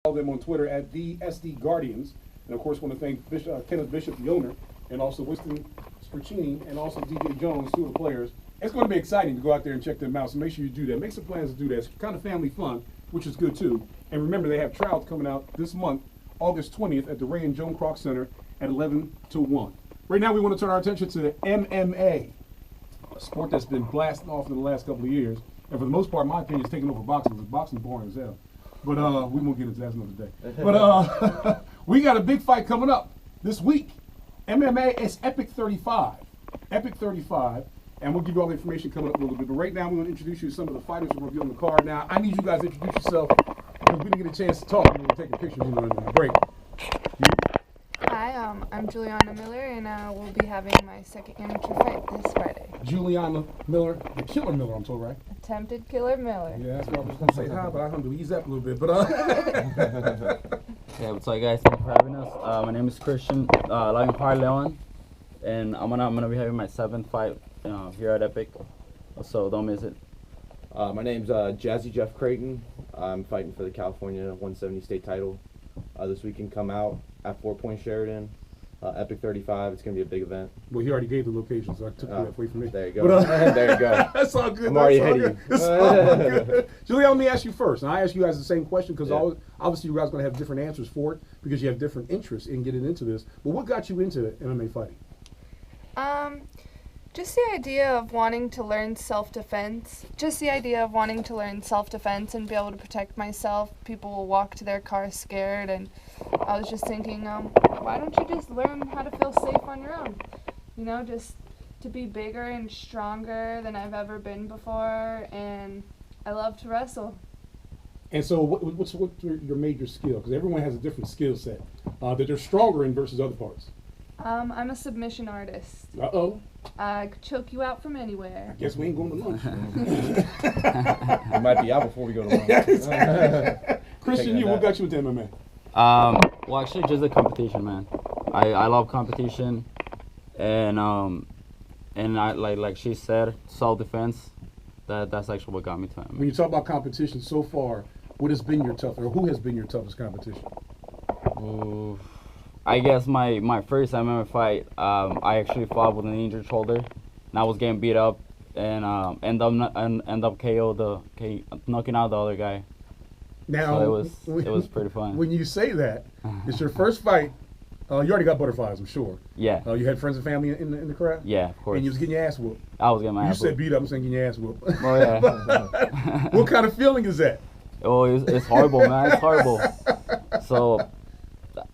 Follow them on Twitter at the SD Guardians. And of course, want to thank Kenneth Bishop, the owner, and also Winston Strachini, and also DJ Jones, two of the players. It's going to be exciting to go out there and check them out, so make sure you do that. Make some plans to do that. It's kind of family fun, which is good too. And remember, they have trials coming out this month, August 20th, at the Ray and Joan Kroc Center at 11 to 1. Right now, we want to turn our attention to the MMA, a sport that's been blasting off in the last couple of years. And for the most part, in my opinion, it's taking over boxing, because boxing is boring as hell. But we won't get into that another day. But we got a big fight coming up this week. MMA is Epic 35. Epic 35. And we'll give you all the information coming up a little bit. But right now, we're going to introduce you to some of the fighters who are going to be on the card. Now, I need you guys to introduce yourself, because we didn't get a chance to talk. We're going to take a picture of you during the break. Hi, I'm Juliana Miller, and we'll be having my second amateur fight this Friday. Juliana Miller, the Killer Miller, I'm told, right? Attempted Killer Miller. Yeah, that's what I was going to say. Hi, but I'm going to ease up a little bit. But Yeah, what's up, guys? Thank you for having us. My name is Christian Lionheart Leon, and I'm gonna be having my 7th fight here at Epic, so don't miss it. My name's Jazzy Jeff Creighton. I'm fighting for the California 170 state title. This weekend come out at 4 Point Sheridan, Epic 35. It's going to be a big event. well, he already gave the location, so I took that away from me. There you go. But, there you go. That's all good. I'm already That's all ahead of good. It's all good. Juliana, let me ask you first. And I ask you guys the same question, because Yeah. obviously you guys are going to have different answers for it, because you have different interests in getting into this. But what got you into MMA fighting? Just the idea of wanting to learn self-defense. Just the idea of wanting to learn self-defense and be able to protect myself. People will walk to their car scared, and I was just thinking, why don't you just learn how to feel safe on your own? You know, just to be bigger and stronger than I've ever been before, and I love to wrestle. And so what's your major skill? Because everyone has a different skill set that they're stronger in versus other parts. I'm a submission artist. Uh-oh. I could choke you out from anywhere. Guess we ain't going to lunch. We might be out before we go to lunch. Christian, what got you into MMA? Well, actually, just the competition, man. I love competition, and I like she said, self-defense. That's actually what got me to MMA. When you talk about competition so far, what has been your toughest, or who has been your toughest competition? Ooh, I guess my first MMA fight, I actually fought with an injured shoulder, and I was getting beat up, and end up knocking out the other guy. Now, So it was pretty fun. When you say that, it's your first fight. You already got butterflies, I'm sure. Yeah. You had friends and family in the crowd? Yeah, of course. And you was getting your ass whooped. I was getting my You ass said whooped. beat up, I'm saying getting your ass whooped. Oh yeah. What kind of feeling is that? Oh, it's horrible, man. It's horrible. So,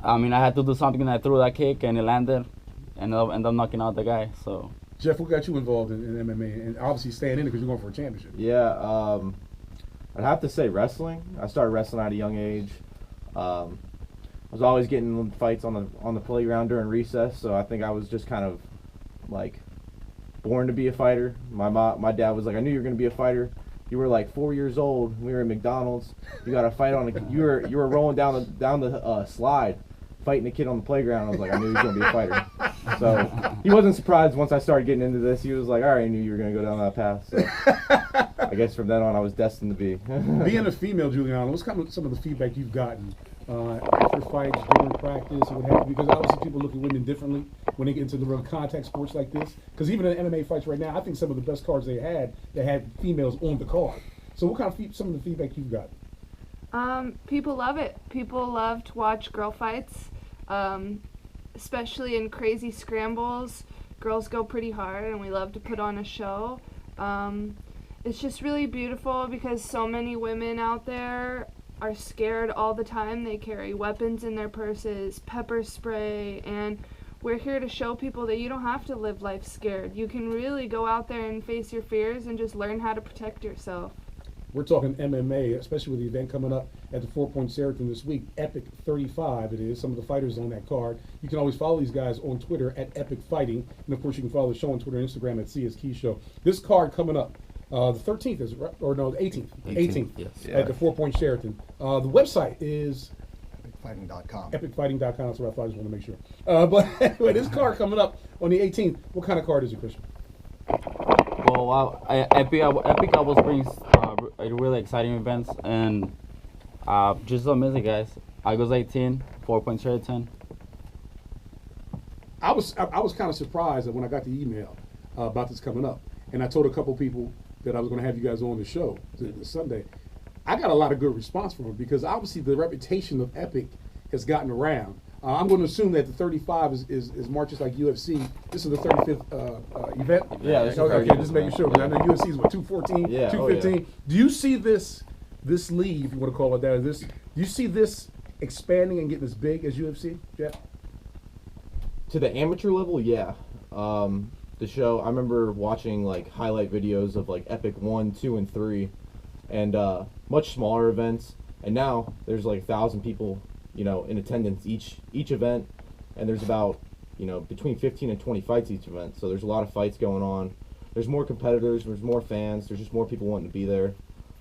I mean, I had to do something, and I threw that kick, and it landed, and ended up knocking out the guy. So. Jeff, what got you involved in MMA? And obviously staying in it because you're going for a championship. Yeah, I'd have to say wrestling. I started wrestling at a young age. I was always getting in fights on the playground during recess, so I think I was just kind of like born to be a fighter. My dad was like, I knew you were going to be a fighter. You were like 4 years old. We were at McDonald's. You got to fight on a. You were rolling down the slide, fighting a kid on the playground. I was like, I knew he was going to be a fighter. So he wasn't surprised once I started getting into this. He was like, all right, I knew you were going to go down that path. So I guess from then on, I was destined to be. Being a female, Juliana, what's kind of some of the feedback you've gotten after fights, during practice, and what have you? Because obviously people look at women differently when they get into the real contact sports like this. Because even in MMA fights right now, I think some of the best cards they had females on the card. So what kind of some of the feedback you've got? People love it. People love to watch girl fights, especially in crazy scrambles. Girls go pretty hard, and we love to put on a show. It's just really beautiful because so many women out there are scared all the time. They carry weapons in their purses, pepper spray, and we're here to show people that you don't have to live life scared. You can really go out there and face your fears and just learn how to protect yourself. We're talking MMA, especially with the event coming up at the 4 Point Sheraton this week. Epic 35 it is. Some of the fighters on that card. You can always follow these guys on Twitter at Epic Fighting. And, of course, you can follow the show on Twitter and Instagram at CS Key Show. This card coming up, the 13th, is right? Or no, the 18th. 18th, yes. at the 4 Point Sheraton. The website is epicfighting.com. epicfighting.com. That's what I thought. I just want to make sure. But anyway, this card coming up on the 18th. What kind of card is it, Christian? Well, Epic always brings really exciting events, and Just amazing, guys. I was 18, 4 points out of 10. I was kind of surprised that when I got the email about this coming up, and I told a couple people that I was going to have you guys on the show this Sunday. I got a lot of good response from it because obviously the reputation of Epic has gotten around. I'm going to assume that the 35 is marches like UFC. This is the 35th event. Yeah, this is the okay. 35th Just making sure. event. I know UFC is what 214, Yeah, 215. oh, yeah. Do you see this league, if you want to call it that, do you see this expanding and getting as big as UFC, Jeff? To the amateur level, yeah. The show, I remember watching like highlight videos of like Epic 1, 2, and 3, and much smaller events. And now there's like 1,000 people, in attendance each event, and there's about between 15 and 20 fights each event. So there's a lot of fights going on. There's more competitors. There's more fans. There's just more people wanting to be there.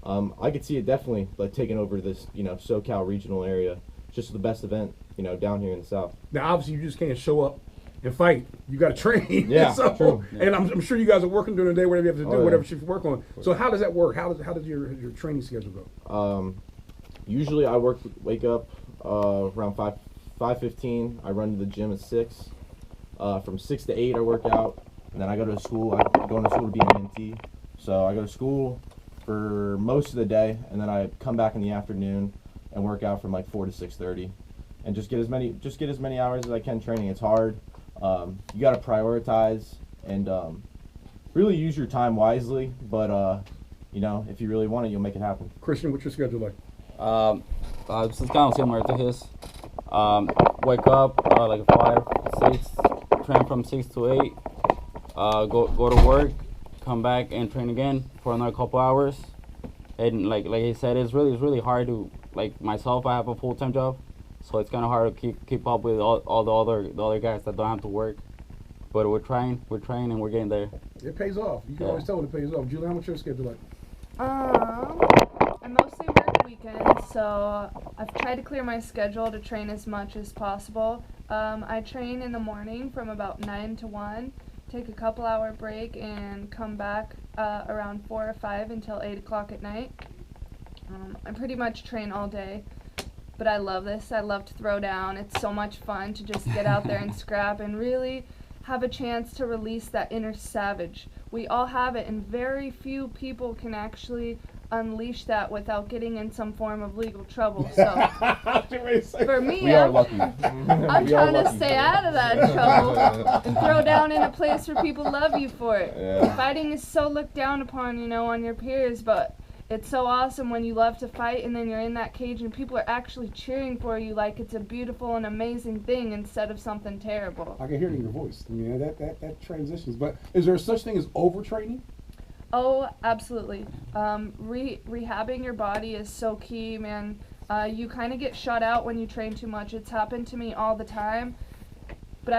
I could see it definitely like taking over this SoCal regional area. It's just the best event down here in the South. Now, obviously, you just can't show up and fight. You got to train. Yeah, so, true. And I'm sure you guys are working during the day, whatever you have to do, Oh, yeah. whatever shift you work on. So how does that work? How does your training schedule go? Usually I wake up around 5:15. I run to the gym at 6. From 6 to 8 I work out, and then I go to school. I go into school to be an EMT. So I go to school for most of the day, and then I come back in the afternoon and work out from like 4 to 6:30, and just get as many hours as I can training. It's hard. You got to prioritize and really use your time wisely, but if you really want it, you'll make it happen. Christian, what's your schedule like? It's kind of similar to his. Wake up like 5, 6, train from 6 to 8. Go to work, come back and train again for another couple hours. And like he said, it's really hard to, like myself. I have a full-time job, so it's kind of hard to keep up with all the other guys that don't have to work. But we're trying, and we're getting there. It pays off. You can Yeah. always tell when it pays off. Julian, what's your schedule like? I mostly work weekends, so I've tried to clear my schedule to train as much as possible. I train in the morning from about 9 to 1, take a couple hour break, and come back around 4 or 5 until 8 o'clock at night. I pretty much train all day, but I love this. I love to throw down. It's so much fun to just get out there and scrap and really have a chance to release that inner savage. We all have it, and very few people can actually unleash that without getting in some form of legal trouble. So for me, We are lucky. I'm We are trying to lucky. stay out of that trouble and throw down in a place where people love you for it. Yeah. Fighting is so looked down upon, on your peers, but it's so awesome when you love to fight and then you're in that cage and people are actually cheering for you like it's a beautiful and amazing thing instead of something terrible. I can hear it in your voice. I mean, that transitions. But is there such thing as overtraining? Oh, absolutely. Rehabbing your body is so key, man. You kind of get shut out when you train too much. It's happened to me all the time, but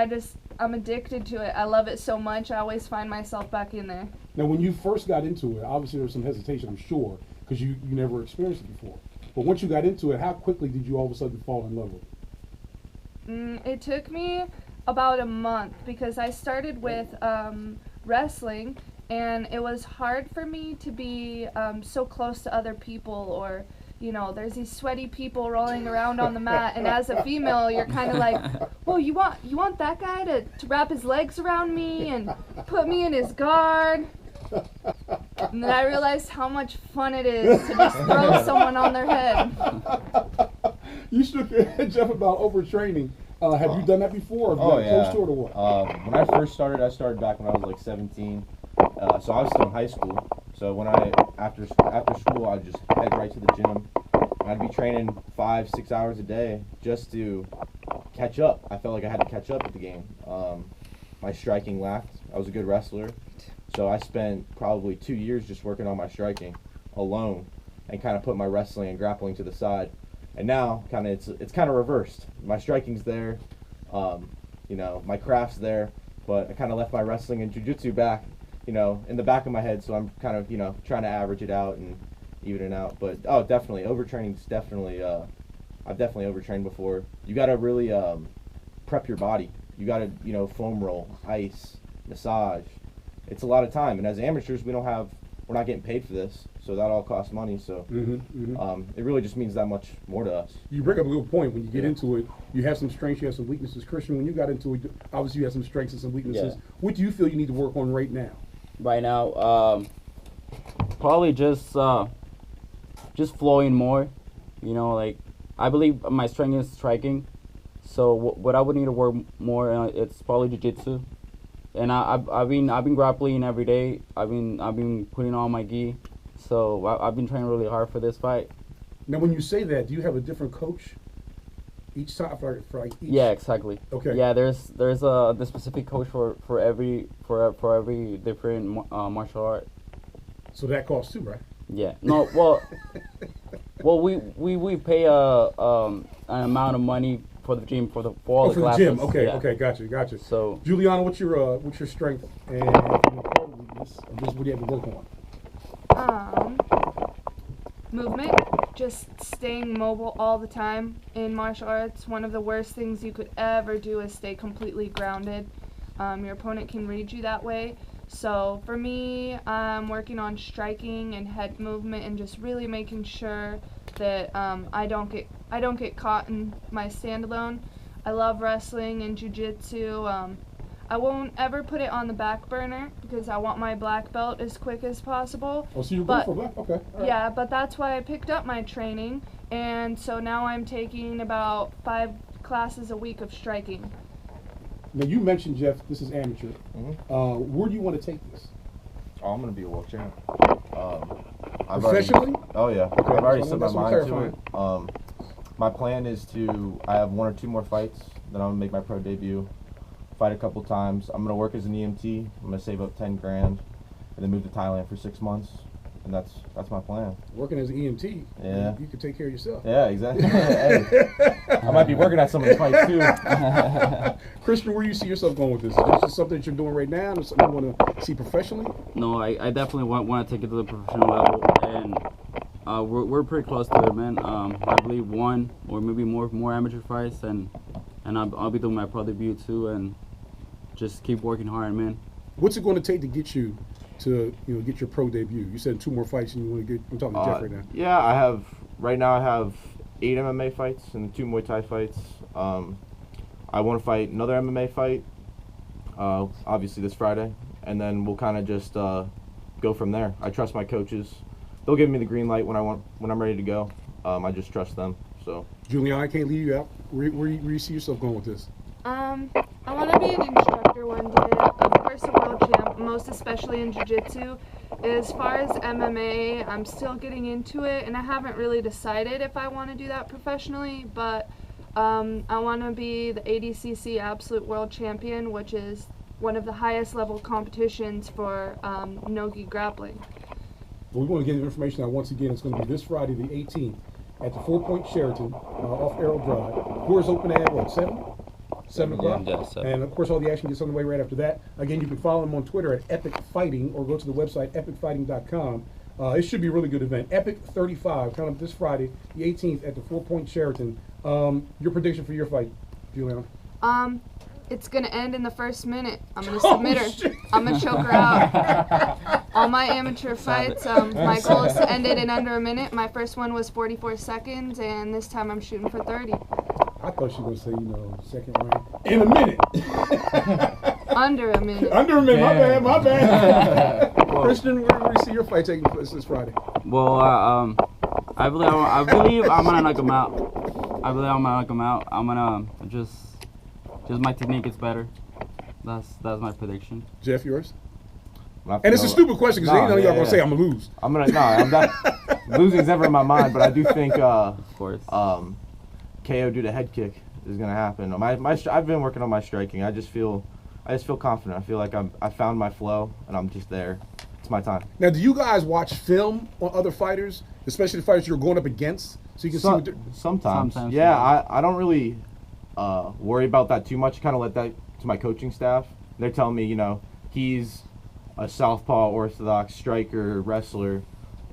I'm addicted to it. I love it so much. I always find myself back in there. Now, when you first got into it, obviously there was some hesitation, I'm sure, because you never experienced it before. But once you got into it, how quickly did you all of a sudden fall in love with it? It took me about a month because I started with wrestling, and it was hard for me to be so close to other people, or there's these sweaty people rolling around on the mat, and as a female you're kind of like, well, you want that guy to wrap his legs around me and put me in his guard. And then I realized how much fun it is to just throw someone on their head. You spoke, Jeff, about overtraining. Have you done that before? Or have you Oh gotten yeah. close to it or what? When I first started, I started back when I was like 17. So I was still in high school. So when after school, I'd just head right to the gym. And I'd be training 5-6 hours a day just to catch up. I felt like I had to catch up with the game. My striking lacked. I was a good wrestler, so I spent probably 2 years just working on my striking alone, and kind of put my wrestling and grappling to the side. And now, it's kind of reversed. My striking's there, my craft's there, but I kind of left my wrestling and jiu-jitsu back, in the back of my head. So I'm kind of, trying to average it out and even it out. But definitely overtraining's definitely. I've definitely overtrained before. You got to really prep your body. You got to, foam roll, ice, massage. It's a lot of time, and as amateurs, we don't have we're not getting paid for this, so that all costs money. So it really just means that much more to us. You bring up a good point. When you get Yeah. into it, you have some strengths, you have some weaknesses. Christian, when you got into it, obviously you have some strengths and some weaknesses. Yeah. What do you feel you need to work on right now? Right now, probably just flowing more. You know, like I believe my strength is striking. So what I would need to work more, it's probably jiu-jitsu. And I've been grappling every day. I've been putting on my gi. So I've been training really hard for this fight. Now, when you say that, do you have a different coach each time for like each? Yeah, exactly. Okay. Yeah, there's the specific coach for every different martial art. So that costs too, right? Yeah. No. Well, we pay an amount of money for the gym for all the for the classes. gym. Okay. Yeah. Okay. Gotcha. So Juliana, what's your strength and weakness, and just what do you have to work on? Movement, just staying mobile all the time in martial arts. One of the worst things you could ever do is stay completely grounded. Your opponent can read you that way. So for me, I'm working on striking and head movement and just really making sure that I don't get caught in my stand alone. I love wrestling and jiu-jitsu. I won't ever put it on the back burner because I want my black belt as quick as possible. Oh, so you're But- going for black? Okay. All right. Yeah, but that's why I picked up my training, and so now I'm taking about 5 classes a week of striking. Now you mentioned, Jeff, this is amateur. Mm-hmm. Where do you want to take this? Oh, I'm gonna be a world champ. I've Professionally? Oh yeah. Okay, I've already so set my that's what I'm mind to it. My plan is I have 1 or 2 more fights. Then I'm gonna make my pro debut. Fight a couple times. I'm gonna work as an EMT. I'm gonna save up 10 grand, and then move to Thailand for 6 months. And that's my plan. Working as an EMT, Yeah. you can take care of yourself. Yeah, exactly. Hey, I might be working at some of the fights too. Christian, where do you see yourself going with this? Is this just something that you're doing right now, or something you want to see professionally? no, I definitely want to take it to the professional level, and we're pretty close to it, man. I believe 1 or maybe more amateur fights, and I'll be doing my pro debut too, and just keep working hard, man. What's it going to take to get you to get your pro debut? You said 2 more fights, and you want to get. I'm talking to Jeff right now. Yeah, right now I have 8 MMA fights and 2 Muay Thai fights. I want to fight another MMA fight, obviously this Friday, and then we'll kind of just go from there. I trust my coaches; they'll give me the green light when I'm ready to go. I just trust them. So Julian, I can't leave you out. Where do you see yourself going with this? I want to be an instructor one day, of course a world champ, most especially in jiu-jitsu. As far as MMA, I'm still getting into it, and I haven't really decided if I want to do that professionally, but I want to be the ADCC Absolute World Champion, which is one of the highest level competitions for no-gi grappling. Well, we want to get the information out once again. It's going to be this Friday, the 18th, at the 4 Point Sheraton off Arrow Drive. Doors open at what, 7? 7 o'clock? Yeah, 7. And of course, all the action gets underway right after that. Again, you can follow them on Twitter at Epic Fighting or go to the website epicfighting.com. It should be a really good event. Epic 35 coming up this Friday, the 18th, at the 4 Point Sheraton. Your prediction for your fight, Juliana? It's gonna end in the first minute. I'm gonna submit her. shit. I'm gonna choke her out. All my amateur fights, my goal is to end it in under a minute. My first one was 44 seconds, and this time I'm shooting for 30. I thought she was going to say, second round. In a minute. Under a minute. Under a minute. My bad. Christian, where do you see your fight taking place this Friday? Well, I believe I'm gonna knock him out. I believe I'm gonna knock him out. I'm gonna just my technique is better. That's my prediction. Jeff, yours? And And it's a stupid question because ain't none of y'all going to say I'm going to lose. I'm not. Losing's never in my mind, but I do think Of course. KO due to head kick is gonna happen. I've been working on my striking. I just feel confident. I feel like I found my flow and I'm just there. It's my time. Now, do you guys watch film on other fighters, especially the fighters you're going up against, so you can see what they're... Sometimes. Sometimes, Yeah, yeah. I don't really worry about that too much. Kind of let that to my coaching staff. They're telling me, he's a southpaw orthodox striker, wrestler,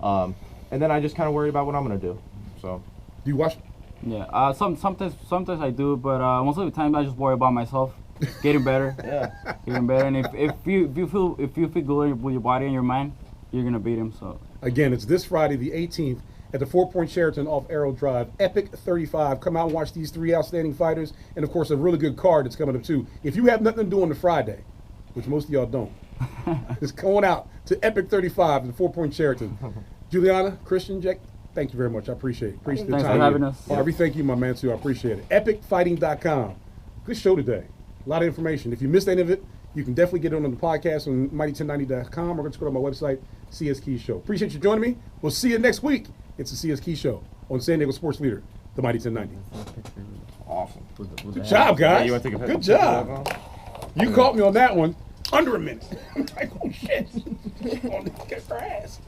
and then I just kind of worry about what I'm gonna do. So. Do you watch? Yeah. Sometimes I do, but most of the time I just worry about myself, getting better. Yeah. Getting better. And if you feel good with your body and your mind, you're gonna beat him. So Again, it's this Friday, the 18th, at the 4 Point Sheraton off Arrow Drive. Epic 35. Come out and watch these three outstanding fighters, and of course, a really good card that's coming up too. If you have nothing to do on the Friday, which most of y'all don't, just going out to Epic 35 at the 4 Point Sheraton. Juliana, Christian, Jack, thank you very much. I appreciate it. Appreciate the Thanks time. for having us. Harvey, thank you, my man, too. I appreciate it. EpicFighting.com. Good show today. A lot of information. If you missed any of it, you can definitely get it on the podcast on Mighty1090.com or just go to my website, CS Keys Show. Appreciate you joining me. We'll see you next week. It's the CS Keys Show on San Diego Sports Leader, the Mighty 1090. Awesome. Good job, guys. You wanna take a Good picture job. of that? You caught me on that one. Under a minute. I'm like, oh shit. On the grass.